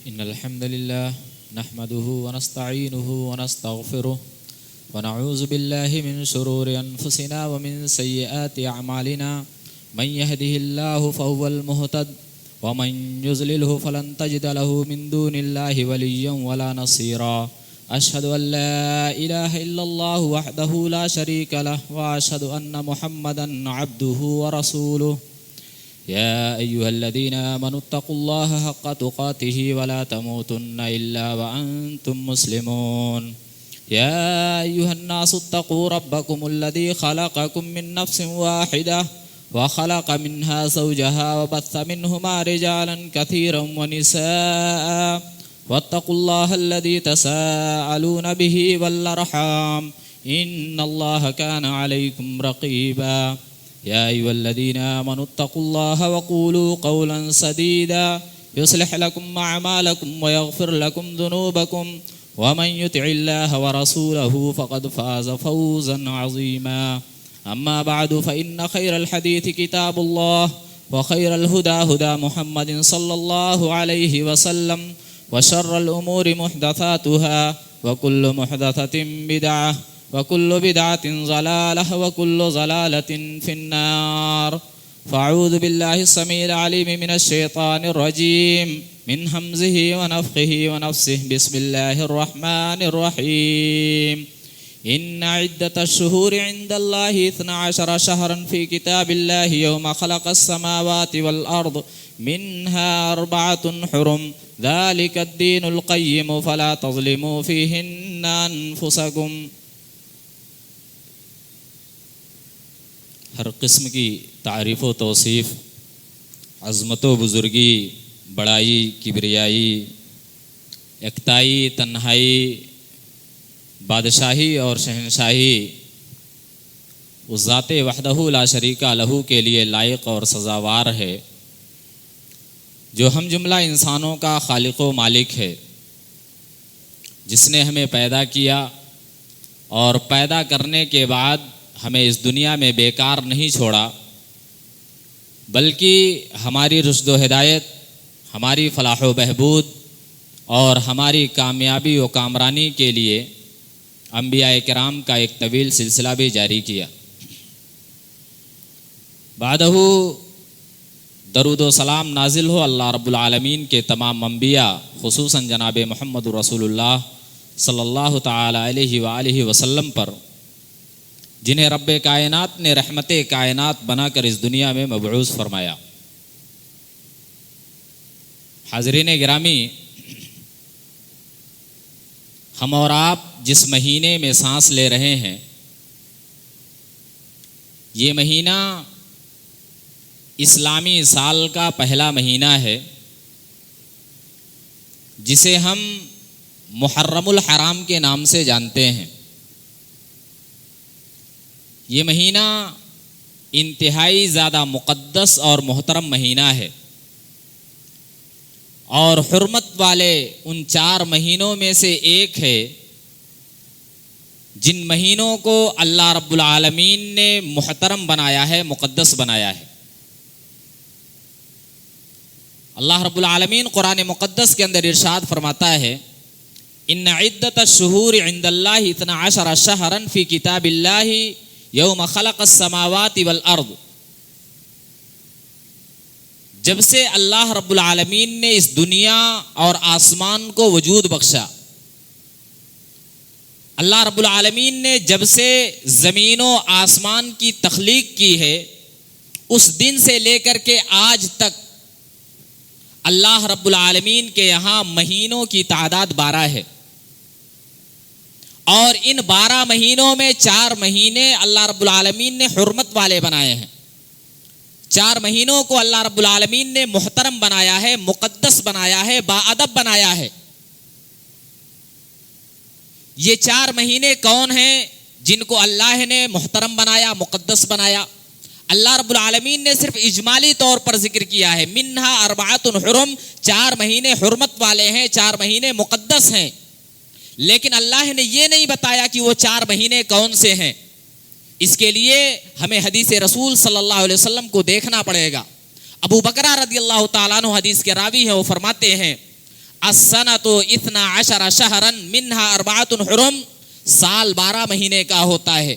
إن الحمد لله نحمده ونستعينه ونستغفره ونعوذ بالله من شرور أنفسنا ومن سيئات أعمالنا من يهده الله فهو المهتد ومن يضلله فلن تجد له من دون الله وليا ولا نصيرا أشهد أن لا إله إلا الله وحده لا شريك له وأشهد أن محمدا عبده ورسوله يا أيها الذين آمنوا اتقوا الله حق تقاته ولا تموتن إلا وأنتم مسلمون يا أيها الناس اتقوا ربكم الذي خلقكم من نفس واحدة وخلق منها زوجها وبث منهما رجالا كثيرا ونساء واتقوا الله الذي تساءلون به والأرحام إن الله كان عليكم رقيبا يا أيها الذين آمنوا اتقوا الله وقولوا قولا سديدا يصلح لكم أعمالكم ويغفر لكم ذنوبكم ومن يطع الله ورسوله فقد فاز فوزا عظيما أما بعد فإن خير الحديث كتاب الله وخير الهدى هدى محمد صلى الله عليه وسلم وشر الأمور محدثاتها وكل محدثة بدعة وكل بدعة ضلالة وكل ضلالة في النار فأعوذ بالله السميع العليم من الشيطان الرجيم من همزه ونفخه ونفسه بسم الله الرحمن الرحيم إن عدة الشهور عند الله 12 شهرا في كتاب الله يوم خلق السماوات والأرض منها 4 حرم ذلك الدين القيم فلا تظلموا فيهن أنفسكم. ہر قسم کی تعریف و توصیف، عظمت و بزرگی، بڑائی، کبریائی، یکتائی، تنہائی، بادشاہی اور شہنشاہی اس ذات وحدہ لا شریک لہ کے لیے لائق اور سزاوار ہے، جو ہم جملہ انسانوں کا خالق و مالک ہے، جس نے ہمیں پیدا کیا اور پیدا کرنے کے بعد ہمیں اس دنیا میں بیکار نہیں چھوڑا، بلکہ ہماری رشد و ہدایت، ہماری فلاح و بہبود اور ہماری کامیابی و کامرانی کے لیے انبیاء کرام کا ایک طویل سلسلہ بھی جاری کیا۔ بعدہ درود و سلام نازل ہو اللہ رب العالمین کے تمام انبیاء، خصوصاً جناب محمد رسول اللہ صلی اللہ تعالی علیہ وآلہ وسلم پر، جنہیں رب کائنات نے رحمت کائنات بنا کر اس دنیا میں مبعوث فرمایا۔ حاضرین گرامی، ہم اور آپ جس مہینے میں سانس لے رہے ہیں، یہ مہینہ اسلامی سال کا پہلا مہینہ ہے، جسے ہم محرم الحرام کے نام سے جانتے ہیں۔ یہ مہینہ انتہائی زیادہ مقدس اور محترم مہینہ ہے، اور حرمت والے ان 4 مہینوں میں سے ایک ہے جن مہینوں کو اللہ رب العالمین نے محترم بنایا ہے، مقدس بنایا ہے۔ اللہ رب العالمین قرآن مقدس کے اندر ارشاد فرماتا ہے، ان عدت الشہور عند اللہ 12 شہرا فی کتاب اللہ یوم خلق السماوات والارض۔ جب سے اللہ رب العالمین نے اس دنیا اور آسمان کو وجود بخشا، اللہ رب العالمین نے جب سے زمین و آسمان کی تخلیق کی ہے، اس دن سے لے کر کے آج تک اللہ رب العالمین کے یہاں مہینوں کی تعداد 12 ہے، اور ان 12 مہینوں میں 4 مہینے اللہ رب العالمین نے حرمت والے بنائے ہیں۔ 4 مہینوں کو اللہ رب العالمین نے محترم بنایا ہے، مقدس بنایا ہے، باادب بنایا ہے۔ یہ 4 مہینے کون ہیں جن کو اللہ نے محترم بنایا، مقدس بنایا؟ اللہ رب العالمین نے صرف اجمالی طور پر ذکر کیا ہے، منہا 4 حرم، 4 مہینے حرمت والے ہیں، 4 مہینے مقدس ہیں، لیکن اللہ نے یہ نہیں بتایا کہ وہ 4 مہینے کون سے ہیں۔ اس کے لیے ہمیں حدیث رسول صلی اللہ علیہ وسلم کو دیکھنا پڑے گا۔ ابو بکرہ رضی اللہ تعالیٰ عنہ حدیث کے راوی ہیں، وہ فرماتے ہیں السنۃ 12 شہرا منها 4 حرم، سال 12 مہینے کا ہوتا ہے،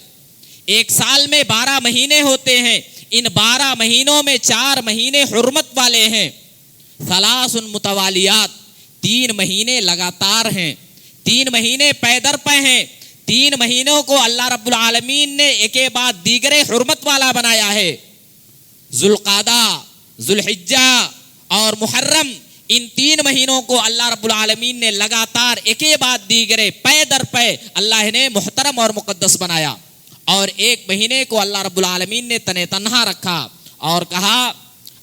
ایک سال میں 12 مہینے ہوتے ہیں، ان 12 مہینوں میں 4 مہینے حرمت والے ہیں، 3 متوالیات، 3 مہینے لگاتار ہیں، 3 مہینے پے در پے ہیں، 3 مہینوں کو اللہ رب العالمین نے ایک کے بعد دیگرے حرمت والا بنایا ہے، ذوالقعدہ، ذوالحجہ اور محرم، ان 3 مہینوں کو اللہ رب العالمین نے لگاتار ایک کے بعد دیگرے پے در پے اللہ نے محترم اور مقدس بنایا، اور ایک مہینے کو اللہ رب العالمین نے تنہا رکھا اور کہا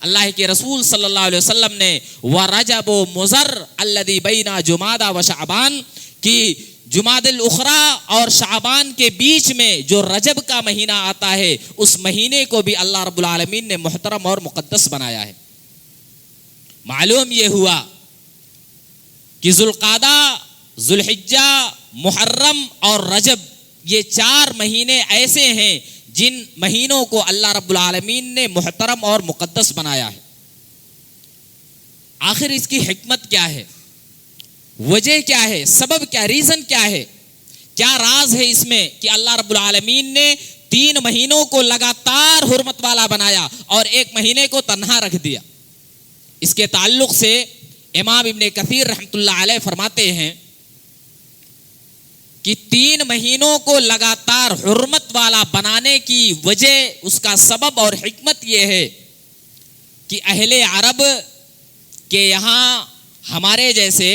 اللہ کے رسول صلی اللہ علیہ وسلم نے وَرَجَبُ مُضَرْ الَّذِي بَيْنَ جُمَادَ وَشَعْبَان، کہ جمادی الاخری اور شعبان کے بیچ میں جو رجب کا مہینہ آتا ہے اس مہینے کو بھی اللہ رب العالمین نے محترم اور مقدس بنایا ہے۔ معلوم یہ ہوا کہ ذوالقعدہ، ذوالحجہ، محرم اور رجب، یہ 4 مہینے ایسے ہیں جن مہینوں کو اللہ رب العالمین نے محترم اور مقدس بنایا ہے۔ آخر اس کی حکمت کیا ہے، وجہ کیا ہے، سبب کیا، ریزن کیا ہے، کیا راز ہے اس میں کہ اللہ رب العالمین نے 3 مہینوں کو لگاتار حرمت والا بنایا اور ایک مہینے کو تنہا رکھ دیا؟ اس کے تعلق سے امام ابن کثیر رحمۃ اللہ علیہ فرماتے ہیں کہ 3 مہینوں کو لگاتار حرمت والا بنانے کی وجہ، اس کا سبب اور حکمت یہ ہے کہ اہل عرب کے یہاں ہمارے جیسے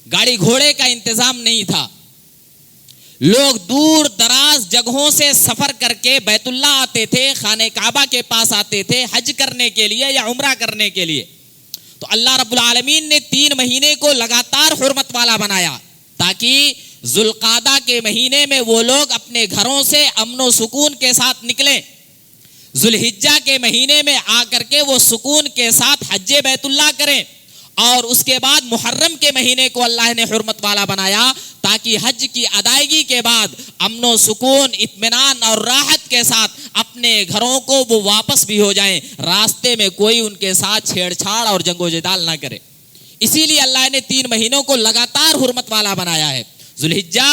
گاڑی گھوڑے کا انتظام نہیں تھا، لوگ دور دراز جگہوں سے سفر کر کے بیت اللہ آتے تھے، خانہ کعبہ کے پاس آتے تھے حج کرنے کے لیے یا عمرہ کرنے کے لیے، تو اللہ رب العالمین نے 3 مہینے کو لگاتار حرمت والا بنایا تاکہ ذوالقعدہ کے مہینے میں وہ لوگ اپنے گھروں سے امن و سکون کے ساتھ نکلیں، ذوالحجہ کے مہینے میں آ کر کے وہ سکون کے ساتھ حج بیت اللہ کریں، اور اس کے بعد محرم کے مہینے کو اللہ نے حرمت والا بنایا تاکہ حج کی ادائیگی کے بعد امن و سکون، اطمینان اور راحت کے ساتھ اپنے گھروں کو وہ واپس بھی ہو جائیں، راستے میں کوئی ان کے ساتھ چھیڑ چھاڑ اور جنگ و جدال نہ کرے۔ اسی لیے اللہ نے 3 مہینوں کو لگاتار حرمت والا بنایا ہے، ذوالحجہ،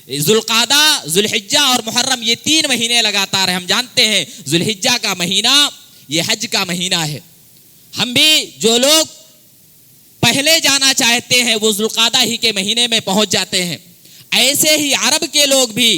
ذوالقعدہ، ذوالحجہ اور محرم، یہ 3 مہینے لگاتار ہیں۔ ہم جانتے ہیں ذوالحجہ کا مہینہ یہ حج کا مہینہ ہے، ہم بھی جو لوگ پہلے جانا چاہتے ہیں وہ ذوالقعدہ ہی کے مہینے میں پہنچ جاتے ہیں، ایسے ہی عرب کے لوگ بھی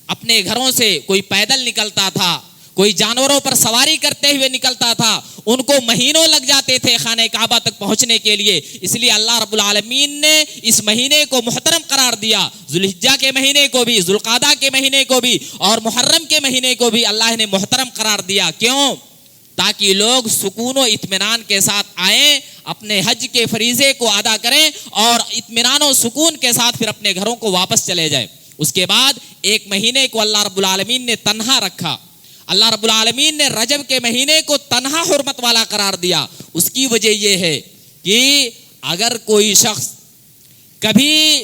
اپنے گھروں سے کوئی پیدل نکلتا تھا، کوئی جانوروں پر سواری کرتے ہوئے نکلتا تھا، ان کو مہینوں لگ جاتے تھے خانہ کعبہ تک پہنچنے کے لیے، اس لیے اللہ رب العالمین نے اس مہینے کو محترم قرار دیا، ذوالحجہ کے مہینے کو بھی، ذوالقعدہ کے مہینے کو بھی اور محرم کے مہینے کو بھی اللہ نے محترم قرار دیا۔ کیوں؟ تاکہ لوگ سکون و اطمینان کے ساتھ آئیں، اپنے حج کے فریضے کو ادا کریں اور اطمینان و سکون کے ساتھ پھر اپنے گھروں کو واپس چلے جائیں۔ اس کے بعد ایک مہینے کو اللہ رب العالمین نے تنہا رکھا، اللہ رب العالمین نے رجب کے مہینے کو تنہا حرمت والا قرار دیا۔ اس کی وجہ یہ ہے کہ اگر کوئی شخص کبھی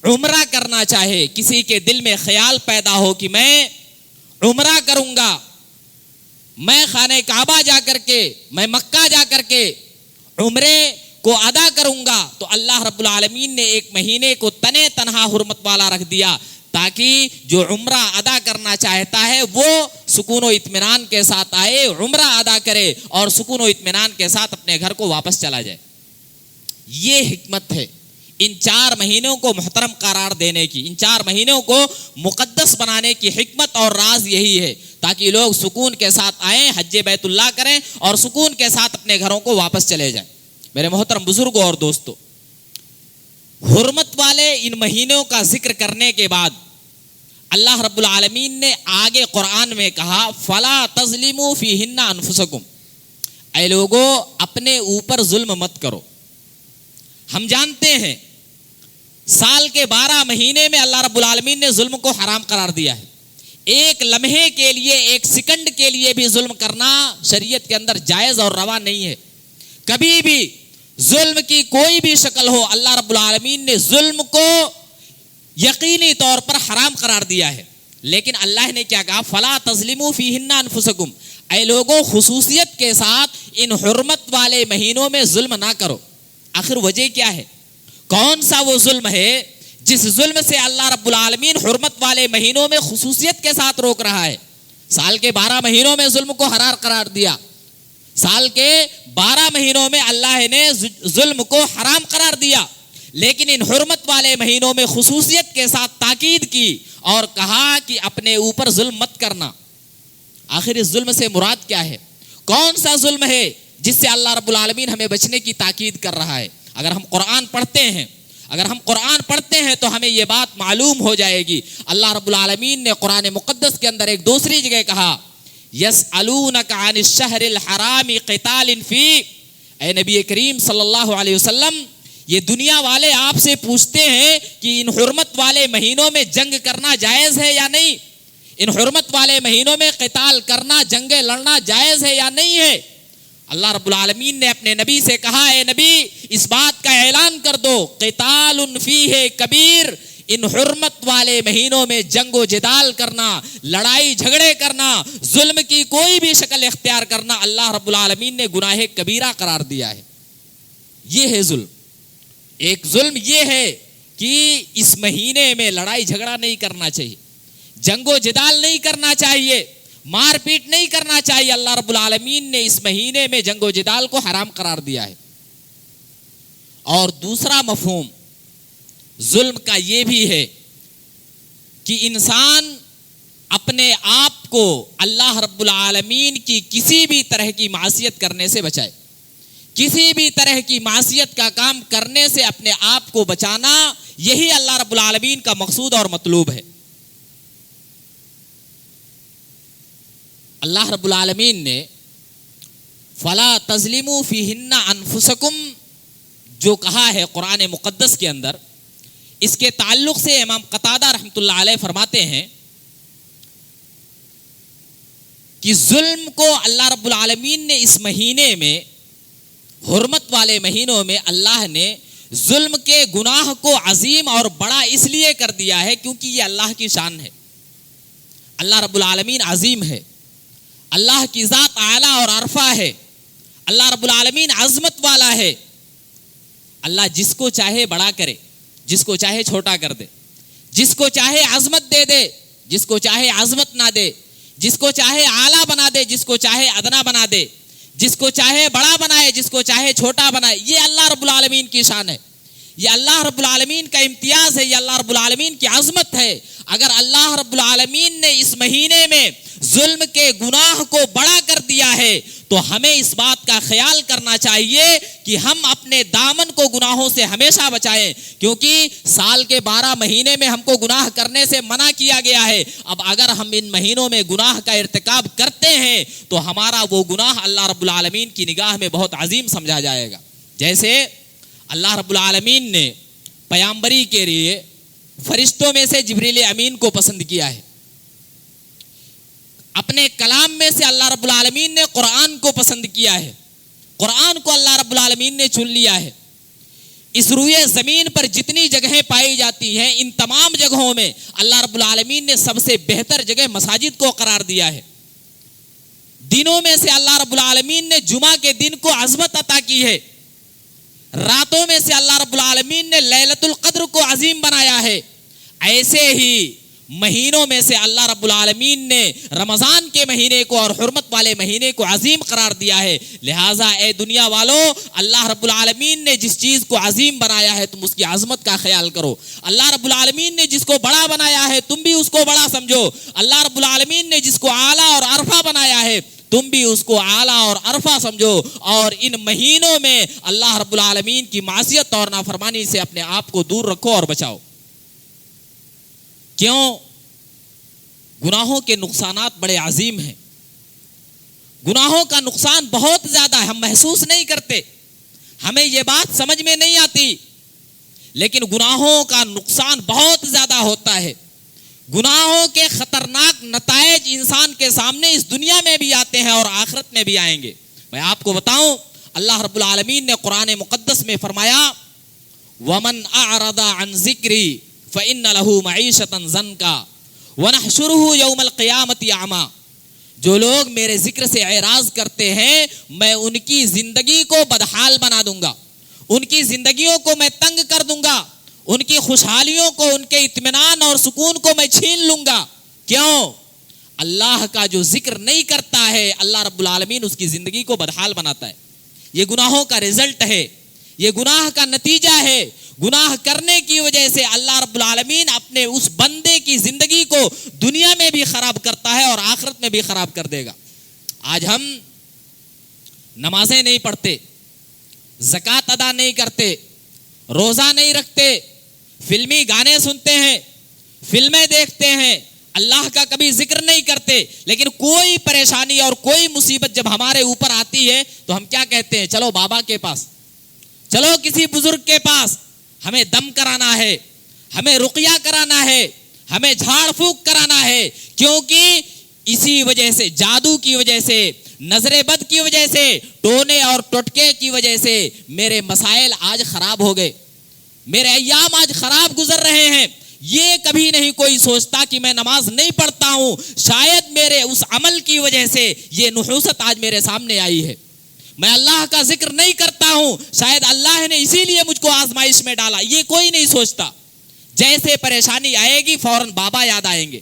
عمرہ کرنا چاہے، کسی کے دل میں خیال پیدا ہو کہ میں عمرہ کروں گا، میں خانہ کعبہ جا کر کے، میں مکہ جا کر کے عمرے کو ادا کروں گا، تو اللہ رب العالمین نے ایک مہینے کو تنہا حرمت والا رکھ دیا تاکہ جو عمرہ ادا کرنا چاہتا ہے وہ سکون و اطمینان کے ساتھ آئے، عمرہ ادا کرے اور سکون و اطمینان کے ساتھ اپنے گھر کو واپس چلا جائے۔ یہ حکمت ہے ان 4 مہینوں کو محترم قرار دینے کی، ان 4 مہینوں کو مقدس بنانے کی حکمت اور راز یہی ہے تاکہ لوگ سکون کے ساتھ آئیں، حج بیت اللہ کریں اور سکون کے ساتھ اپنے گھروں کو واپس چلے جائیں۔ میرے محترم بزرگوں اور دوستوں، حرمت والے ان مہینوں کا ذکر کرنے کے بعد اللہ رب العالمین نے آگے قرآن میں کہا فَلَا تَظْلِمُوا فِيهِنَّ أَنفُسَكُمْ، اے لوگو اپنے اوپر ظلم مت کرو۔ ہم جانتے ہیں سال کے 12 مہینے میں اللہ رب العالمین نے ظلم کو حرام قرار دیا ہے، ایک لمحے کے لیے، ایک سیکنڈ کے لیے بھی ظلم کرنا شریعت کے اندر جائز اور روا نہیں ہے۔ کبھی بھی ظلم کی کوئی بھی شکل ہو، اللہ رب العالمین نے ظلم کو یقینی طور پر حرام قرار دیا ہے، لیکن اللہ نے کیا کہا فَلَا تَظْلِمُوا فِيهِنَّ أَنفُسَكُمْ، اے لوگوں خصوصیت کے ساتھ ان حرمت والے مہینوں میں ظلم نہ کرو، آخر وجہ کیا ہے؟ کون سا وہ ظلم ہے جس ظلم سے اللہ رب العالمین حرمت والے مہینوں میں خصوصیت کے ساتھ روک رہا ہے؟ سال کے 12 مہینوں میں ظلم کو حرام قرار دیا، سال کے 12 مہینوں میں اللہ نے ظلم کو حرام قرار دیا، لیکن ان حرمت والے مہینوں میں خصوصیت کے ساتھ تاکید کی اور کہا کہ اپنے اوپر ظلم مت کرنا۔ آخر اس ظلم سے مراد کیا ہے؟ کون سا ظلم ہے جس سے اللہ رب العالمین ہمیں بچنے کی تاکید کر رہا ہے؟ اگر ہم قرآن پڑھتے ہیں تو ہمیں یہ بات معلوم ہو جائے گی۔ اللہ رب العالمین نے قرآن مقدس کے اندر ایک دوسری جگہ کہا یسألونک عن الشہر الحرام قتال فی، اے نبی کریم صلی اللہ علیہ وسلم، یہ دنیا والے آپ سے پوچھتے ہیں کہ ان حرمت والے مہینوں میں جنگ کرنا جائز ہے یا نہیں، ان حرمت والے مہینوں میں قتال کرنا، جنگیں لڑنا جائز ہے یا نہیں ہے؟ اللہ رب العالمین نے اپنے نبی سے کہا اے نبی اس بات کا اعلان کر دو قتال فیہ کبیر، ان حرمت والے مہینوں میں جنگ و جدال کرنا، لڑائی جھگڑے کرنا، ظلم کی کوئی بھی شکل اختیار کرنا اللہ رب العالمین نے گناہ کبیرہ قرار دیا ہے۔ یہ ہے ظلم۔ ایک ظلم یہ ہے کہ اس مہینے میں لڑائی جھگڑا نہیں کرنا چاہیے، جنگ و جدال نہیں کرنا چاہیے، مار پیٹ نہیں کرنا چاہیے۔ اللہ رب العالمین نے اس مہینے میں جنگ و جدال کو حرام قرار دیا ہے۔ اور دوسرا مفہوم ظلم کا یہ بھی ہے کہ انسان اپنے آپ کو اللہ رب العالمین کی کسی بھی طرح کی معصیت کرنے سے بچائے، کسی بھی طرح کی معصیت کا کام کرنے سے اپنے آپ کو بچانا، یہی اللہ رب العالمین کا مقصود اور مطلوب ہے۔ اللہ رب العالمین نے فلا تظلموا فیہن انفسکم جو کہا ہے قرآن مقدس کے اندر، اس کے تعلق سے امام قتادہ رحمۃ اللہ علیہ فرماتے ہیں کہ ظلم کو اللہ رب العالمین نے اس مہینے میں، حرمت والے مہینوں میں اللہ نے ظلم کے گناہ کو عظیم اور بڑا اس لیے کر دیا ہے کیونکہ یہ اللہ کی شان ہے۔ اللہ رب العالمین عظیم ہے، اللہ کی ذات اعلیٰ اور عرفہ ہے، اللہ رب العالمین عظمت والا ہے۔ اللہ جس کو چاہے بڑا کرے، جس کو چاہے چھوٹا کر دے، جس کو چاہے عظمت دے دے، جس کو چاہے عظمت نہ دے، جس کو چاہے اعلیٰ بنا دے، جس کو چاہے ادنا بنا دے، جس کو چاہے بڑا بنائے، جس کو چاہے چھوٹا بنائے۔ یہ اللہ رب العالمین کی شان ہے، یہ اللہ رب العالمین کا امتیاز ہے، یہ اللہ رب العالمین کی عظمت ہے۔ اگر اللہ رب العالمین نے اس مہینے میں ظلم کے گناہ کو بڑا کر دیا ہے تو ہمیں اس بات کا خیال کرنا چاہیے کہ ہم اپنے دامن کو گناہوں سے ہمیشہ بچائیں، کیونکہ سال کے 12 مہینے میں ہم کو گناہ کرنے سے منع کیا گیا ہے۔ اب اگر ہم ان مہینوں میں گناہ کا ارتکاب کرتے ہیں تو ہمارا وہ گناہ اللہ رب العالمین کی نگاہ میں بہت عظیم سمجھا جائے گا۔ جیسے اللہ رب العالمین نے پیامبری کے لیے فرشتوں میں سے جبریل امین کو پسند کیا ہے، اپنے کلام میں سے اللہ رب العالمین نے قرآن کو پسند کیا ہے، قرآن کو اللہ رب العالمین نے چن لیا ہے۔ اس روئے زمین پر جتنی جگہیں پائی جاتی ہیں ان تمام جگہوں میں اللہ رب العالمین نے سب سے بہتر جگہ مساجد کو قرار دیا ہے۔ دنوں میں سے اللہ رب العالمین نے جمعہ کے دن کو عظمت عطا کی ہے، راتوں میں سے اللہ رب العالمین نے لیلۃ القدر کو عظیم بنایا ہے۔ ایسے ہی مہینوں میں سے اللہ رب العالمین نے رمضان کے مہینے کو اور حرمت والے مہینے کو عظیم قرار دیا ہے۔ لہٰذا اے دنیا والوں، اللہ رب العالمین نے جس چیز کو عظیم بنایا ہے تم اس کی عظمت کا خیال کرو، اللہ رب العالمین نے جس کو بڑا بنایا ہے تم بھی اس کو بڑا سمجھو، اللہ رب العالمین نے جس کو اعلیٰ اور عرفہ بنایا ہے تم بھی اس کو اعلیٰ اور عرفہ سمجھو، اور ان مہینوں میں اللہ رب العالمین کی معصیت اور نافرمانی سے اپنے آپ کو دور رکھو اور بچاؤ۔ کیوں؟ گناہوں کے نقصانات بڑے عظیم ہیں، گناہوں کا نقصان بہت زیادہ ہے، ہم محسوس نہیں کرتے، ہمیں یہ بات سمجھ میں نہیں آتی، لیکن گناہوں کا نقصان بہت زیادہ ہوتا ہے۔ گناہوں کے خطرناک نتائج انسان کے سامنے اس دنیا میں بھی آتے ہیں اور آخرت میں بھی آئیں گے۔ میں آپ کو بتاؤں، اللہ رب العالمین نے قرآن مقدس میں فرمایا وَمَنْ أَعْرَضَ عَنْ ذِكْرِي فَإِنَّ لَهُ مَعِيشَةً ضَنْكًا وَنَحْشُرُهُ يَوْمَ الْقِيَامَةِ أَعْمَى، جو لوگ میرے ذکر سے اعراض کرتے ہیں میں ان کی زندگی کو بدحال بنا دوں گا، ان کی زندگیوں کو میں تنگ کر دوں گا, ان کی خوشحالیوں کو, ان کے اطمینان اور سکون کو میں چھین لوں گا. کیوں؟ اللہ کا جو ذکر نہیں کرتا ہے اللہ رب العالمین اس کی زندگی کو بدحال بناتا ہے. یہ گناہوں کا رزلٹ ہے, یہ گناہ کا نتیجہ ہے. گناہ کرنے کی وجہ سے اللہ رب العالمین اپنے اس بندے کی زندگی کو دنیا میں بھی خراب کرتا ہے اور آخرت میں بھی خراب کر دے گا. آج ہم نمازیں نہیں پڑھتے, زکوٰۃ ادا نہیں کرتے, روزہ نہیں رکھتے, فلمی گانے سنتے ہیں, فلمیں دیکھتے ہیں, اللہ کا کبھی ذکر نہیں کرتے. لیکن کوئی پریشانی اور کوئی مصیبت جب ہمارے اوپر آتی ہے تو ہم کیا کہتے ہیں؟ چلو بابا کے پاس, چلو کسی بزرگ کے پاس, ہمیں دم کرانا ہے, ہمیں رقیہ کرانا ہے, ہمیں جھاڑ پھونک کرانا ہے. کیونکہ اسی وجہ سے, جادو کی وجہ سے, نظر بد کی وجہ سے, ٹونے اور ٹوٹکے کی وجہ سے میرے مسائل آج خراب ہو گئے, میرے ایام آج خراب گزر رہے ہیں. یہ کبھی نہیں کوئی سوچتا کہ میں نماز نہیں پڑھتا ہوں, شاید میرے اس عمل کی وجہ سے یہ نحوست آج میرے سامنے آئی ہے. میں اللہ کا ذکر نہیں کرتا ہوں, شاید اللہ نے اسی لیے مجھ کو آزمائش میں ڈالا. یہ کوئی نہیں سوچتا. جیسے پریشانی آئے گی فوراً بابا یاد آئیں گے,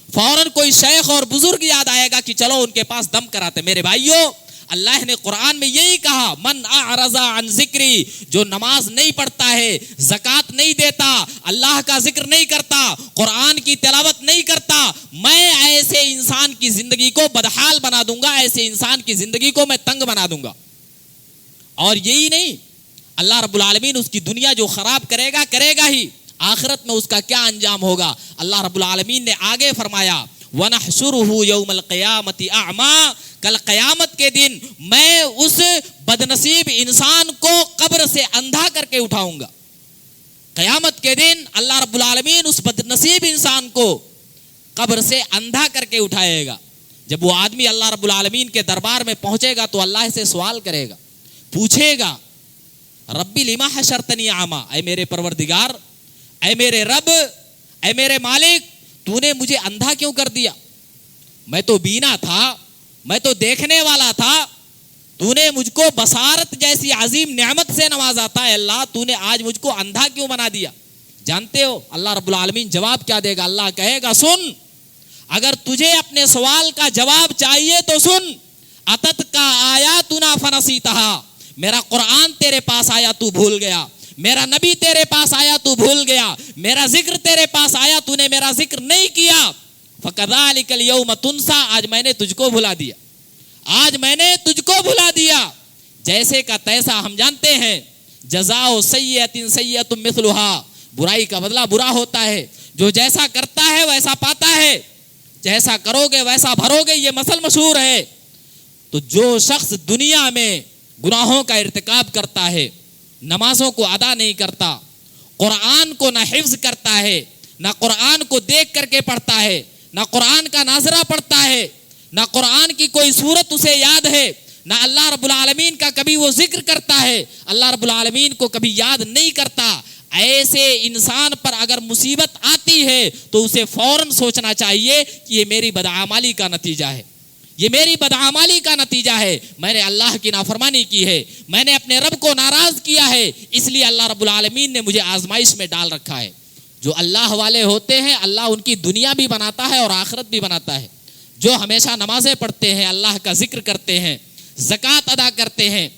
فوراً کوئی شیخ اور بزرگ یاد آئے گا کہ چلو ان کے پاس دم کراتے. میرے بھائیوں, اللہ نے قرآن میں یہی کہا, من اعرض عن ذکری, جو نماز نہیں پڑھتا ہے, زکوٰۃ نہیں دیتا, اللہ کا ذکر نہیں کرتا, قرآن کی تلاوت نہیں کرتا, میں ایسے انسان کی زندگی کو بدحال بنا دوں گا, ایسے انسان کی زندگی کو میں تنگ بنا دوں گا. اور یہی نہیں, اللہ رب العالمین اس کی دنیا جو خراب کرے گا کرے گا ہی, آخرت میں اس کا کیا انجام ہوگا. اللہ رب العالمین نے آگے فرمایا, وَنَحْشُرُهُ يَوْمَ الْقِيَامَةِ أَعْمَى, کل قیامت کے دن میں اس بدنصیب انسان کو قبر سے اندھا کر کے اٹھاؤں گا. قیامت کے دن اللہ رب العالمین اس بدنصیب انسان کو قبر سے اندھا کر کے اٹھائے گا. جب وہ آدمی اللہ رب العالمین کے دربار میں پہنچے گا تو اللہ سے سوال کرے گا, پوچھے گا, ربی لما حشرتنی اعمی, اے میرے پروردگار, اے میرے رب, اے میرے مالک, تو نے مجھے اندھا کیوں کر دیا؟ میں تو بینا تھا, میں تو دیکھنے والا تھا, تو نے مجھ کو بصارت جیسی عظیم نعمت سے نوازا تھا. اللہ, تو نے آج مجھ کو اندھا کیوں بنا دیا؟ جانتے ہو اللہ رب العالمین جواب کیا دے گا؟ اللہ کہے گا, سن, اگر تجھے اپنے سوال کا جواب چاہیے تو سن, اتت کا آیاتنا فنسیتہا, میرا قرآن تیرے پاس آیا تو بھول گیا, میرا نبی تیرے پاس آیا تو بھول گیا, میرا ذکر تیرے پاس آیا تو نے میرا ذکر نہیں کیا. فَكَذَلِكَ الْيَوْمَ تُنْسَى, آج میں نے تجھ کو بھلا دیا, آج میں نے تجھ کو بھلا دیا. جیسے کا تیسا, ہم جانتے ہیں جزاء سیئۃ سیئۃ مثلھا, برائی کا بدلہ برا ہوتا ہے, جو جیسا کرتا ہے ویسا پاتا ہے, جیسا کرو گے ویسا بھرو گے, یہ مثل مشہور ہے. تو جو شخص دنیا میں گناہوں کا ارتکاب کرتا ہے, نمازوں کو ادا نہیں کرتا, قرآن کو نہ حفظ کرتا ہے, نہ قرآن کو دیکھ کر کے پڑھتا ہے, نہ قرآن کا ناظرہ پڑھتا ہے, نہ قرآن کی کوئی صورت اسے یاد ہے, نہ اللہ رب العالمین کا کبھی وہ ذکر کرتا ہے, اللہ رب العالمین کو کبھی یاد نہیں کرتا, ایسے انسان پر اگر مصیبت آتی ہے تو اسے فوراً سوچنا چاہیے کہ یہ میری بدعمالی کا نتیجہ ہے, یہ میری بدعمالی کا نتیجہ ہے, میں نے اللہ کی نافرمانی کی ہے, میں نے اپنے رب کو ناراض کیا ہے, اس لیے اللہ رب العالمین نے مجھے آزمائش میں ڈال رکھا ہے. جو اللہ والے ہوتے ہیں اللہ ان کی دنیا بھی بناتا ہے اور آخرت بھی بناتا ہے. جو ہمیشہ نمازیں پڑھتے ہیں, اللہ کا ذکر کرتے ہیں, زکوٰۃ ادا کرتے ہیں,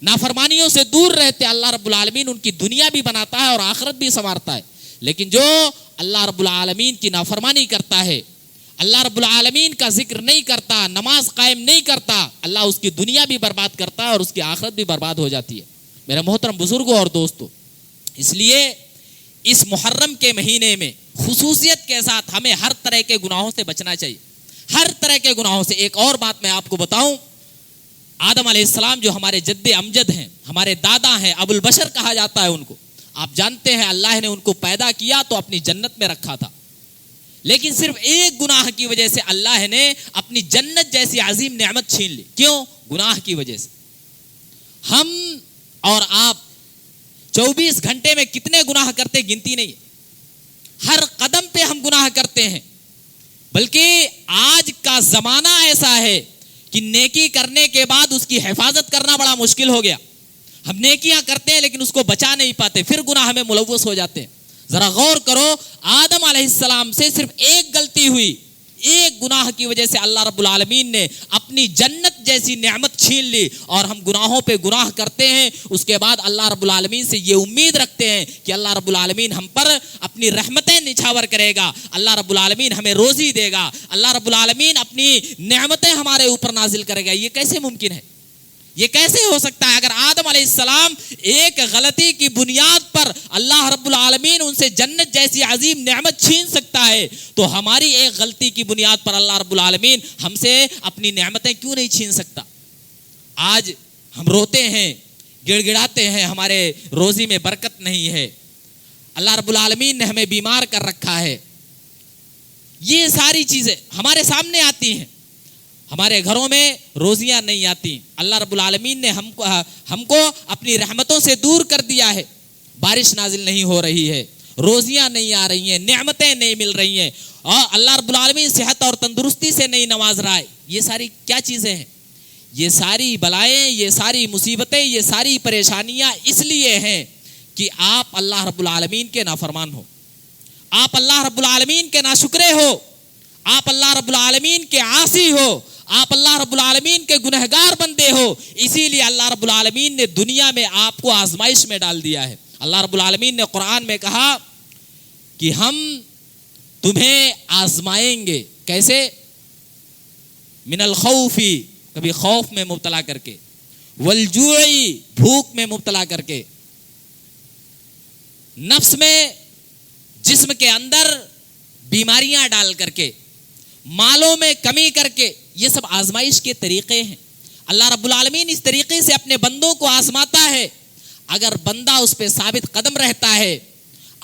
نافرمانیوں سے دور رہتے, اللہ رب العالمین ان کی دنیا بھی بناتا ہے اور آخرت بھی سنوارتا ہے. لیکن جو اللہ رب العالمین کی نافرمانی کرتا ہے, اللہ رب العالمین کا ذکر نہیں کرتا, نماز قائم نہیں کرتا, اللہ اس کی دنیا بھی برباد کرتا ہے اور اس کی آخرت بھی برباد ہو جاتی ہے. میرے محترم بزرگوں اور دوستوں, اس لیے اس محرم کے مہینے میں خصوصیت کے ساتھ ہمیں ہر طرح کے گناہوں سے بچنا چاہیے, ہر طرح کے گناہوں سے. ایک اور بات میں آپ کو بتاؤں, آدم علیہ السلام جو ہمارے جد امجد ہیں, ہمارے دادا ہیں, ابو البشر کہا جاتا ہے ان کو. آپ جانتے ہیں اللہ نے ان کو پیدا کیا تو اپنی جنت میں رکھا تھا, لیکن صرف ایک گناہ کی وجہ سے اللہ نے اپنی جنت جیسی عظیم نعمت چھین لی. کیوں؟ گناہ کی وجہ سے. ہم اور آپ 24 گھنٹے میں کتنے گناہ کرتے گنتی نہیں, ہر قدم پہ ہم گناہ کرتے ہیں. بلکہ آج کا زمانہ ایسا ہے کہ نیکی کرنے کے بعد اس کی حفاظت کرنا بڑا مشکل ہو گیا. ہم نیکیاں کرتے ہیں لیکن اس کو بچا نہیں پاتے، پھر گناہ میں ملوث ہو جاتے ہیں۔ ذرا غور کرو، آدم علیہ السلام سے صرف ایک غلطی ہوئی، ایک گناہ کی وجہ سے اللہ رب العالمین نے اپنی جنت جیسی نعمت چھین لی، اور ہم گناہوں پہ گناہ کرتے ہیں۔ اس کے بعد اللہ رب العالمین سے یہ امید رکھتے ہیں کہ اللہ رب العالمین ہم پر اپنی رحمتیں نچھاور کرے گا، اللہ رب العالمین ہمیں روزی دے گا، اللہ رب العالمین اپنی نعمتیں ہمارے اوپر نازل کرے گا۔ یہ کیسے ممکن ہے؟ یہ کیسے ہو سکتا ہے؟ اگر آدم علیہ السلام ایک غلطی کی بنیاد پر اللہ رب العالمین ان سے جنت جیسی عظیم نعمت چھین سکتا ہے، تو ہماری ایک غلطی کی بنیاد پر اللہ رب العالمین ہم سے اپنی نعمتیں کیوں نہیں چھین سکتا؟ آج ہم روتے ہیں، گڑ گڑاتے ہیں، ہمارے روزی میں برکت نہیں ہے، اللہ رب العالمین نے ہمیں بیمار کر رکھا ہے۔ یہ ساری چیزیں ہمارے سامنے آتی ہیں، ہمارے گھروں میں روزیاں نہیں آتی، اللہ رب العالمین نے ہم کو اپنی رحمتوں سے دور کر دیا ہے، بارش نازل نہیں ہو رہی ہے، روزیاں نہیں آ رہی ہیں، نعمتیں نہیں مل رہی ہیں، اور اللہ رب العالمین صحت اور تندرستی سے نہیں نواز رہا ہے۔ یہ ساری کیا چیزیں ہیں؟ یہ ساری بلائیں، یہ ساری مصیبتیں، یہ ساری پریشانیاں اس لیے ہیں کہ آپ اللہ رب العالمین کے نافرمان ہو، آپ اللہ رب العالمین کے ناشکرے ہو، آپ اللہ رب العالمین کے عاصی ہو، آپ اللہ رب العالمین کے گنہگار بندے ہو۔ اسی لیے اللہ رب العالمین نے دنیا میں آپ کو آزمائش میں ڈال دیا ہے۔ اللہ رب العالمین نے قرآن میں کہا کہ ہم تمہیں آزمائیں گے، کیسے؟ من الخوف، کبھی خوف میں مبتلا کر کے، والجوع، بھوک میں مبتلا کر کے، نفس میں، جسم کے اندر بیماریاں ڈال کر کے، مالوں میں کمی کر کے۔ یہ سب آزمائش کے طریقے ہیں۔ اللہ رب العالمین اس طریقے سے اپنے بندوں کو آزماتا ہے۔ اگر بندہ اس پہ ثابت قدم رہتا ہے،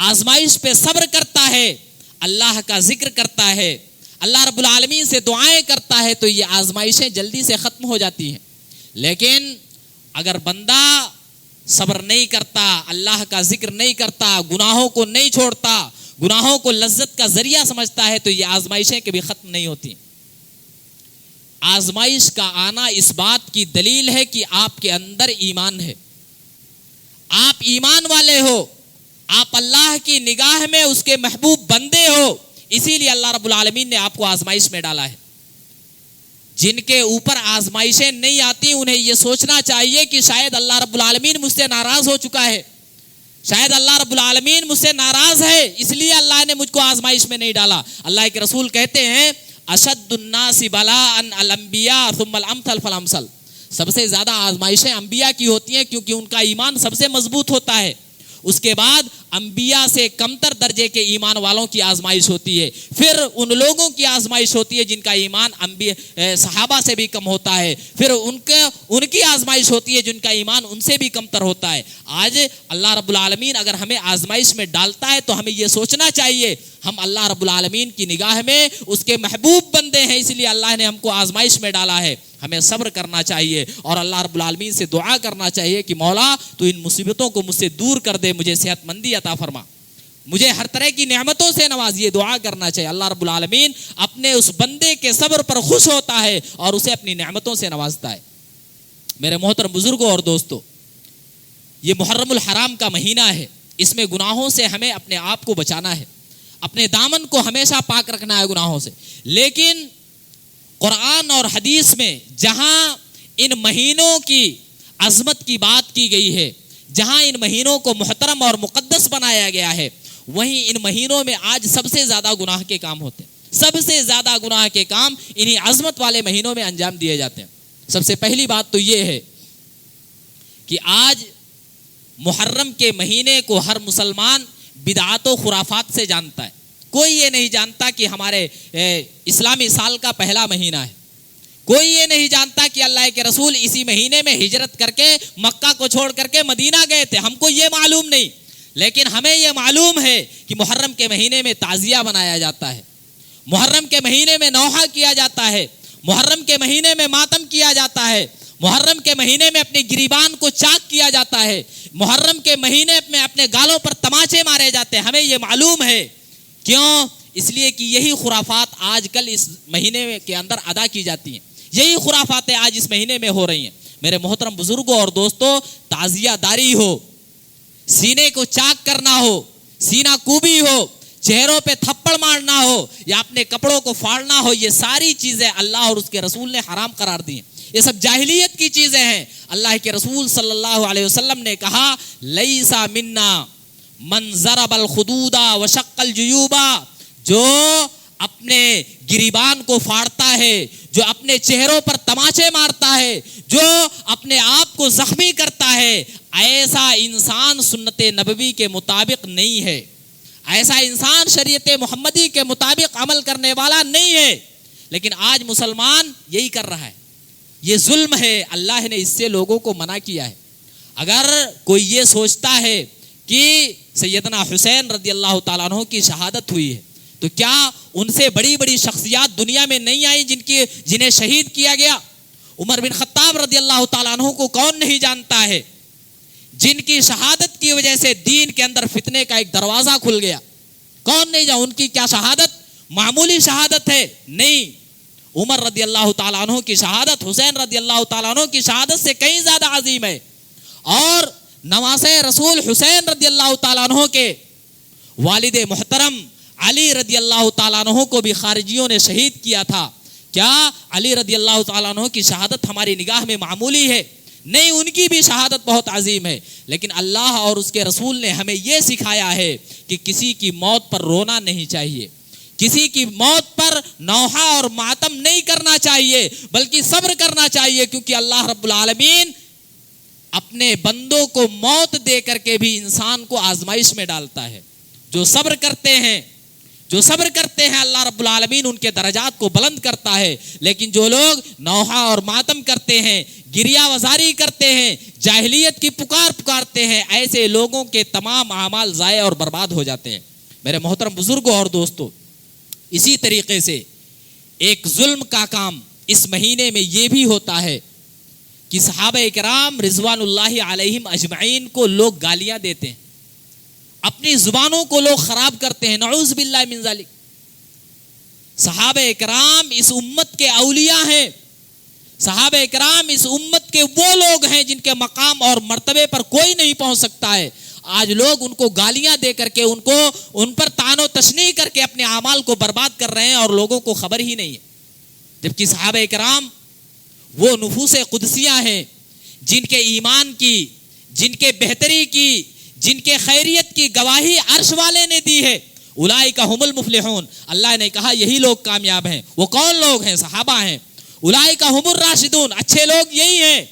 آزمائش پہ صبر کرتا ہے، اللہ کا ذکر کرتا ہے، اللہ رب العالمین سے دعائیں کرتا ہے، تو یہ آزمائشیں جلدی سے ختم ہو جاتی ہیں۔ لیکن اگر بندہ صبر نہیں کرتا، اللہ کا ذکر نہیں کرتا، گناہوں کو نہیں چھوڑتا، گناہوں کو لذت کا ذریعہ سمجھتا ہے، تو یہ آزمائشیں کبھی ختم نہیں ہوتی۔ آزمائش کا آنا اس بات کی دلیل ہے کہ آپ کے اندر ایمان ہے، آپ ایمان والے ہو، آپ اللہ کی نگاہ میں اس کے محبوب بندے ہو۔ اسی لیے اللہ رب العالمین نے آپ کو آزمائش میں ڈالا ہے۔ جن کے اوپر آزمائشیں نہیں آتی، انہیں یہ سوچنا چاہیے کہ شاید اللہ رب العالمین مجھ سے ناراض ہو چکا ہے، شاید اللہ رب العالمین مجھ سے ناراض ہے، اس لیے اللہ نے مجھ کو آزمائش میں نہیں ڈالا۔ اللہ کے رسول کہتے ہیں اشد الناس بلاء الانبیاء ثم الامثل فالامثل، سب سے زیادہ آزمائشیں انبیاء کی ہوتی ہیں، کیونکہ ان کا ایمان سب سے مضبوط ہوتا ہے۔ اس کے بعد انبیاء سے کمتر درجے کے ایمان والوں کی آزمائش ہوتی ہے، پھر ان لوگوں کی آزمائش ہوتی ہے جن کا ایمان صحابہ سے بھی کم ہوتا ہے، پھر ان کی آزمائش ہوتی ہے جن کا ایمان ان سے بھی کمتر ہوتا ہے۔ آج اللہ رب العالمین اگر ہمیں آزمائش میں ڈالتا ہے تو ہمیں یہ سوچنا چاہیے ہم اللہ رب العالمین کی نگاہ میں اس کے محبوب بندے ہیں، اس لیے اللہ نے ہم کو آزمائش میں ڈالا ہے۔ ہمیں صبر کرنا چاہیے اور اللہ رب العالمین سے دعا کرنا چاہیے کہ مولا تو ان مصیبتوں کو مجھ سے دور کر دے، مجھے صحت مندی عطا فرما، مجھے ہر طرح کی نعمتوں سے نواز۔ یہ دعا کرنا چاہیے۔ اللہ رب العالمین اپنے اس بندے کے صبر پر خوش ہوتا ہے اور اسے اپنی نعمتوں سے نوازتا ہے۔ میرے محترم بزرگوں اور دوستوں، یہ محرم الحرام کا مہینہ ہے، اس میں گناہوں سے ہمیں اپنے آپ کو بچانا ہے، اپنے دامن کو ہمیشہ پاک رکھنا ہے گناہوں سے۔ لیکن قرآن اور حدیث میں جہاں ان مہینوں کی عظمت کی بات کی گئی ہے، جہاں ان مہینوں کو محترم اور مقدس بنایا گیا ہے، وہیں ان مہینوں میں آج سب سے زیادہ گناہ کے کام ہوتے ہیں، سب سے زیادہ گناہ کے کام انہی عظمت والے مہینوں میں انجام دیے جاتے ہیں۔ سب سے پہلی بات تو یہ ہے کہ آج محرم کے مہینے کو ہر مسلمان بدعات و خرافات سے جانتا ہے۔ کوئی یہ نہیں جانتا کہ ہمارے اسلامی سال کا پہلا مہینہ ہے، کوئی یہ نہیں جانتا کہ اللہ کے رسول اسی مہینے میں ہجرت کر کے مکہ کو چھوڑ کر کے مدینہ گئے تھے، ہم کو یہ معلوم نہیں۔ لیکن ہمیں یہ معلوم ہے کہ محرم کے مہینے میں تعزیہ بنایا جاتا ہے، محرم کے مہینے میں نوحہ کیا جاتا ہے، محرم کے مہینے میں ماتم کیا جاتا ہے، محرم کے مہینے میں اپنے گریبان کو چاک کیا جاتا ہے، محرم کے مہینے میں اپنے گالوں پر تماچے مارے جاتے ہیں۔ ہمیں یہ معلوم ہے، کیوں؟ اس لیے کہ یہی خرافات آج کل اس مہینے کے اندر ادا کی جاتی ہیں، یہی خرافاتیں آج اس مہینے میں ہو رہی ہیں۔ میرے محترم بزرگوں اور دوستوں، تعزیہ داری ہو، سینے کو چاک کرنا ہو، سینہ کوبی ہو، چہروں پہ تھپڑ مارنا ہو یا اپنے کپڑوں کو پھاڑنا ہو، یہ ساری چیزیں اللہ اور اس کے رسول نے حرام قرار دی ہیں. یہ سب جاہلیت کی چیزیں ہیں. اللہ کے رسول صلی اللہ علیہ وسلم نے کہا لیسا منا من ضرب الخدود وشق الجیوب، جو اپنے گریبان کو پھاڑتا ہے، جو اپنے چہروں پر تماچے مارتا ہے، جو اپنے آپ کو زخمی کرتا ہے، ایسا انسان سنت نبوی کے مطابق نہیں ہے، ایسا انسان شریعت محمدی کے مطابق عمل کرنے والا نہیں ہے. لیکن آج مسلمان یہی کر رہا ہے. یہ ظلم ہے. اللہ نے اس سے لوگوں کو منع کیا ہے. اگر کوئی یہ سوچتا ہے کہ سیدنا حسین رضی اللہ تعالیٰ عنہ کی شہادت ہوئی ہے تو کیا ان سے بڑی بڑی شخصیات دنیا میں نہیں آئی جنہیں شہید کیا گیا؟ عمر بن خطاب رضی اللہ تعالیٰ عنہ کو کون نہیں جانتا ہے، جن کی شہادت کی وجہ سے دین کے اندر فتنے کا ایک دروازہ کھل گیا. کون نہیں جانتا؟ ان کی کیا شہادت معمولی شہادت ہے؟ نہیں. عمر رضی اللہ تعالیٰ عنہ کی شہادت حسین رضی اللہ تعالیٰ عنہ کی شہادت سے کہیں زیادہ عظیم ہے. اور نواسۂ رسول حسین رضی اللہ تعالیٰ عنہ کے والد محترم علی رضی اللہ تعالیٰ عنہ کو بھی خارجیوں نے شہید کیا تھا. کیا علی رضی اللہ تعالیٰ عنہ کی شہادت ہماری نگاہ میں معمولی ہے؟ نہیں، ان کی بھی شہادت بہت عظیم ہے. لیکن اللہ اور اس کے رسول نے ہمیں یہ سکھایا ہے کہ کسی کی موت پر رونا نہیں چاہیے، کسی کی موت پر نوحہ اور ماتم نہیں کرنا چاہیے، بلکہ صبر کرنا چاہیے، کیونکہ اللہ رب العالمین اپنے بندوں کو موت دے کر کے بھی انسان کو آزمائش میں ڈالتا ہے. جو صبر کرتے ہیں اللہ رب العالمین ان کے درجات کو بلند کرتا ہے. لیکن جو لوگ نوحہ اور ماتم کرتے ہیں، گریہ وزاری کرتے ہیں، جاہلیت کی پکارتے ہیں، ایسے لوگوں کے تمام اعمال ضائع اور برباد ہو جاتے ہیں. میرے محترم بزرگوں اور دوستوں، اسی طریقے سے ایک ظلم کا کام اس مہینے میں یہ بھی ہوتا ہے کہ صحابہ کرام رضوان اللہ علیہم اجمعین کو لوگ گالیاں دیتے ہیں، اپنی زبانوں کو لوگ خراب کرتے ہیں. نعوذ باللہ من ذالک. صحابہ کرام اس امت کے اولیاء ہیں. صحابہ کرام اس امت کے وہ لوگ ہیں جن کے مقام اور مرتبے پر کوئی نہیں پہنچ سکتا ہے. آج لوگ ان کو گالیاں دے کر کے ان پر طعن و تشنیع کر کے اپنے اعمال کو برباد کر رہے ہیں اور لوگوں کو خبر ہی نہیں ہے. جبکہ صحابہ کرام وہ نفوس قدسیہ ہیں جن کے ایمان کی، جن کے بہتری کی، جن کے خیریت کی گواہی عرش والے نے دی ہے. اولئک هم المفلحون. اللہ نے کہا یہی لوگ کامیاب ہیں. وہ کون لوگ ہیں؟ صحابہ ہیں. اولئک هم الراشدون. اچھے لوگ یہی ہیں.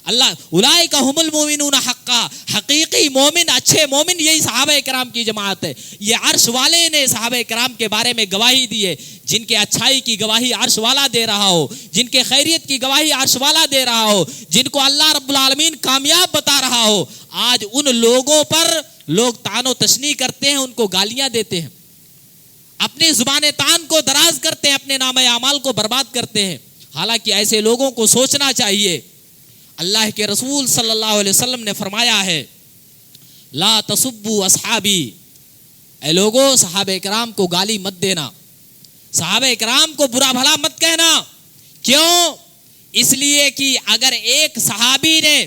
اللہ اولئک هم المؤمنون حقا. حقیقی مومن، اچھے مومن یہی صحابہ کرام کی جماعت ہے. یہ عرش والے نے صحابہ کرام کے بارے میں گواہی دی ہے. جن کے اچھائی کی گواہی عرش والا دے رہا ہو، جن کے خیریت کی گواہی عرش والا دے رہا ہو، جن کو اللہ رب العالمین کامیاب بتا رہا ہو، آج ان لوگوں پر لوگ طعن و تشنیع کرتے ہیں، ان کو گالیاں دیتے ہیں، اپنی زبان طعن کو دراز کرتے ہیں، اپنے نامہ اعمال کو برباد کرتے ہیں. حالانکہ ایسے لوگوں کو سوچنا چاہیے. اللہ کے رسول صلی اللہ علیہ وسلم نے فرمایا ہے لا تسبوا اصحابی. اے لوگو، صحابہ کرام کو گالی مت دینا، صحابہ کرام کو برا بھلا مت کہنا. کیوں؟ اس لیے کہ اگر ایک صحابی نے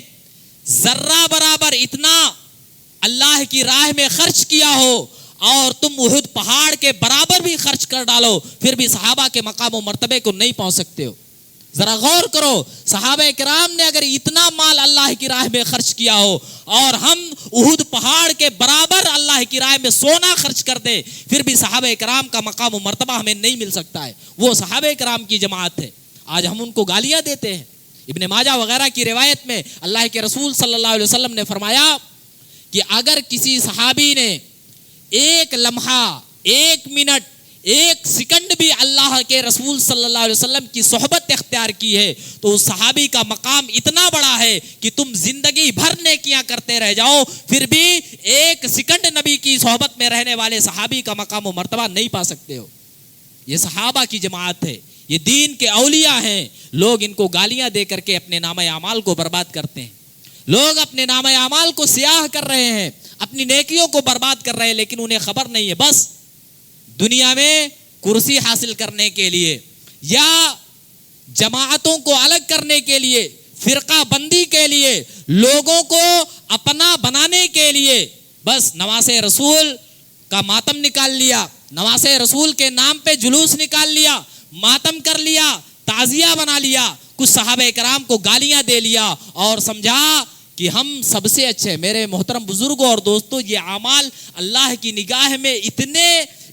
ذرہ برابر اتنا اللہ کی راہ میں خرچ کیا ہو اور تم احد پہاڑ کے برابر بھی خرچ کر ڈالو، پھر بھی صحابہ کے مقام و مرتبے کو نہیں پہنچ سکتے ہو. ذرا غور کرو، صحابہ کرام نے اگر اتنا مال اللہ کی راہ میں خرچ کیا ہو اور ہم احد پہاڑ کے برابر اللہ کی راہ میں سونا خرچ کر دیں، پھر بھی صحابہ کرام کا مقام و مرتبہ ہمیں نہیں مل سکتا ہے. وہ صحابہ کرام کی جماعت ہے. آج ہم ان کو گالیاں دیتے ہیں. ابن ماجہ وغیرہ کی روایت میں اللہ کے رسول صلی اللہ علیہ وسلم نے فرمایا کہ اگر کسی صحابی نے ایک لمحہ، ایک منٹ، ایک سیکنڈ بھی اللہ کے رسول صلی اللہ علیہ وسلم کی صحبت اختیار کی ہے تو اس صحابی کا مقام اتنا بڑا ہے کہ تم زندگی بھر نیکیاں کرتے رہ جاؤ، پھر بھی ایک سیکنڈ نبی کی صحبت میں رہنے والے صحابی کا مقام و مرتبہ نہیں پا سکتے ہو. یہ صحابہ کی جماعت ہے، یہ دین کے اولیاء ہیں. لوگ ان کو گالیاں دے کر کے اپنے نامہ اعمال کو برباد کرتے ہیں. لوگ اپنے نامہ اعمال کو سیاہ کر رہے ہیں، اپنی نیکیوں کو برباد کر رہے ہیں، لیکن انہیں خبر نہیں ہے. بس دنیا میں کرسی حاصل کرنے کے لیے یا جماعتوں کو الگ کرنے کے لیے، فرقہ بندی کے لیے, لوگوں کو اپنا بنانے کے لیے بس نواز رسول کا ماتم نکال لیا, نواز رسول کے نام پہ جلوس نکال لیا, ماتم کر لیا, تعزیہ بنا لیا, کچھ صحابہ کرام کو گالیاں دے لیا اور سمجھا کہ ہم سب سے اچھے. میرے محترم بزرگوں اور دوستوں, یہ اعمال اللہ کی نگاہ میں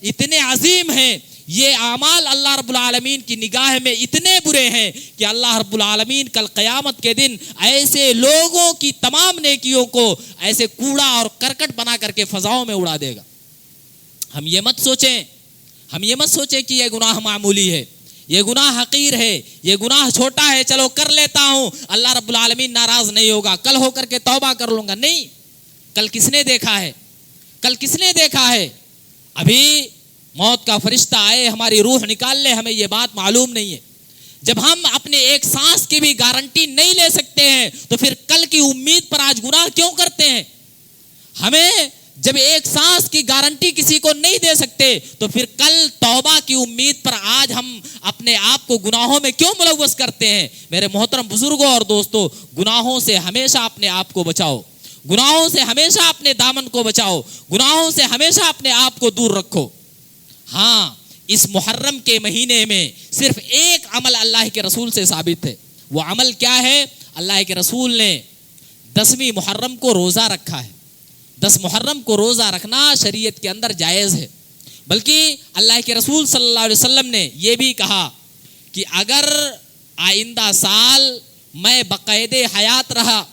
اتنے عظیم ہیں, یہ اعمال اللہ رب العالمین کی نگاہ میں اتنے برے ہیں کہ اللہ رب العالمین کل قیامت کے دن ایسے لوگوں کی تمام نیکیوں کو ایسے کوڑا اور کرکٹ بنا کر کے فضاؤں میں اڑا دے گا. ہم یہ مت سوچیں کہ یہ گناہ معمولی ہے, یہ گناہ حقیر ہے, یہ گناہ چھوٹا ہے, چلو کر لیتا ہوں, اللہ رب العالمین ناراض نہیں ہوگا, کل ہو کر کے توبہ کر لوں گا. نہیں, کل کس نے دیکھا ہے؟ ابھی موت کا فرشتہ آئے ہماری روح نکال لے, ہمیں یہ بات معلوم نہیں ہے. جب ہم اپنے ایک سانس کی بھی گارنٹی نہیں لے سکتے ہیں تو پھر کل کی امید پر آج گناہ کیوں کرتے ہیں؟ ہمیں جب ایک سانس کی گارنٹی کسی کو نہیں دے سکتے تو پھر کل توبہ کی امید پر آج ہم اپنے آپ کو گناہوں میں کیوں ملوث کرتے ہیں؟ میرے محترم بزرگوں اور دوستوں, گناہوں سے ہمیشہ اپنے آپ کو بچاؤ, گناہوں سے ہمیشہ اپنے دامن کو بچاؤ, گناہوں سے ہمیشہ اپنے آپ کو دور رکھو. ہاں, اس محرم کے مہینے میں صرف ایک عمل اللہ کے رسول سے ثابت ہے. وہ عمل کیا ہے؟ اللہ کے رسول نے 10ویں محرم کو روزہ رکھا ہے. 10 محرم کو روزہ رکھنا شریعت کے اندر جائز ہے, بلکہ اللہ کے رسول صلی اللہ علیہ وسلم نے یہ بھی کہا کہ اگر آئندہ سال میں بقید حیات رہا,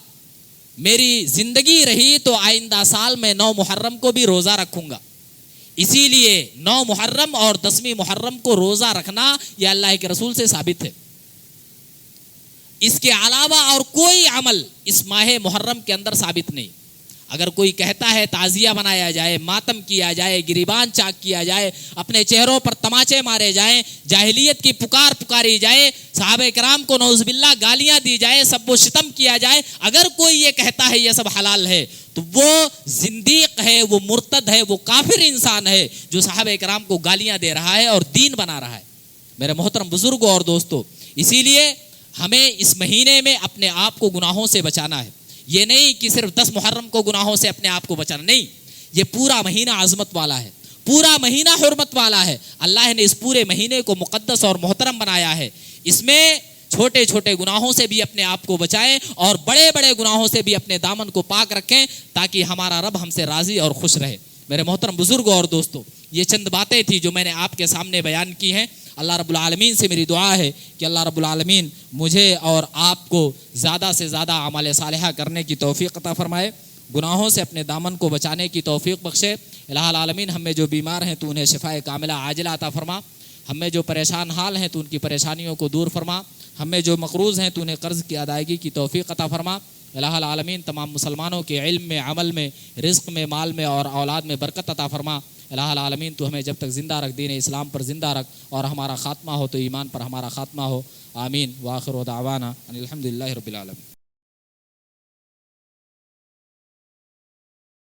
میری زندگی رہی, تو آئندہ سال میں 9 محرم کو بھی روزہ رکھوں گا. اسی لیے 9 محرم اور 10ویں محرم کو روزہ رکھنا یہ اللہ کے رسول سے ثابت ہے. اس کے علاوہ اور کوئی عمل اس ماہ محرم کے اندر ثابت نہیں. اگر کوئی کہتا ہے تعزیہ بنایا جائے, ماتم کیا جائے, گریبان چاک کیا جائے, اپنے چہروں پر تماچے مارے جائیں, جاہلیت کی پکاری جائے, صحابہ کرام کو نعوذ باللہ گالیاں دی جائے, سب و شتم کیا جائے, اگر کوئی یہ کہتا ہے یہ سب حلال ہے تو وہ زندیق ہے, وہ مرتد ہے, وہ کافر انسان ہے جو صحابہ کرام کو گالیاں دے رہا ہے اور دین بنا رہا ہے. میرے محترم بزرگوں اور دوستوں, اسی لیے ہمیں اس مہینے میں اپنے آپ کو گناہوں سے بچانا ہے. یہ نہیں کہ صرف 10 محرم کو گناہوں سے اپنے آپ کو بچانا, نہیں, یہ پورا مہینہ عظمت والا ہے, پورا مہینہ حرمت والا ہے. اللہ نے اس پورے مہینے کو مقدس اور محترم بنایا ہے. اس میں چھوٹے چھوٹے گناہوں سے بھی اپنے آپ کو بچائیں اور بڑے بڑے گناہوں سے بھی اپنے دامن کو پاک رکھیں تاکہ ہمارا رب ہم سے راضی اور خوش رہے. میرے محترم بزرگوں اور دوستوں, یہ چند باتیں تھیں جو میں نے آپ کے سامنے بیان کی ہیں. اللہ رب العالمین سے میری دعا ہے کہ اللہ رب العالمین مجھے اور آپ کو زیادہ سے زیادہ اعمال صالحہ کرنے کی توفیق عطا فرمائے, گناہوں سے اپنے دامن کو بچانے کی توفیق بخشے. الہ العالمین, ہم میں جو بیمار ہیں تو انہیں شفائے کاملہ عاجلہ عطا فرما, ہم میں جو پریشان حال ہیں تو ان کی پریشانیوں کو دور فرما, ہم میں جو مقروض ہیں تو انہیں قرض کی ادائیگی کی توفیق عطا فرما. الہ العالمین, تمام مسلمانوں کے علم میں, عمل میں, رزق میں, مال میں اور اولاد میں برکت عطا فرما. الہ العالمین, تو ہمیں جب تک زندہ رکھ, دین اسلام پر زندہ رکھ, اور ہمارا خاتمہ ہو تو ایمان پر ہمارا خاتمہ ہو. آمین. وآخر دعوانا ان الحمد للہ رب العالمین.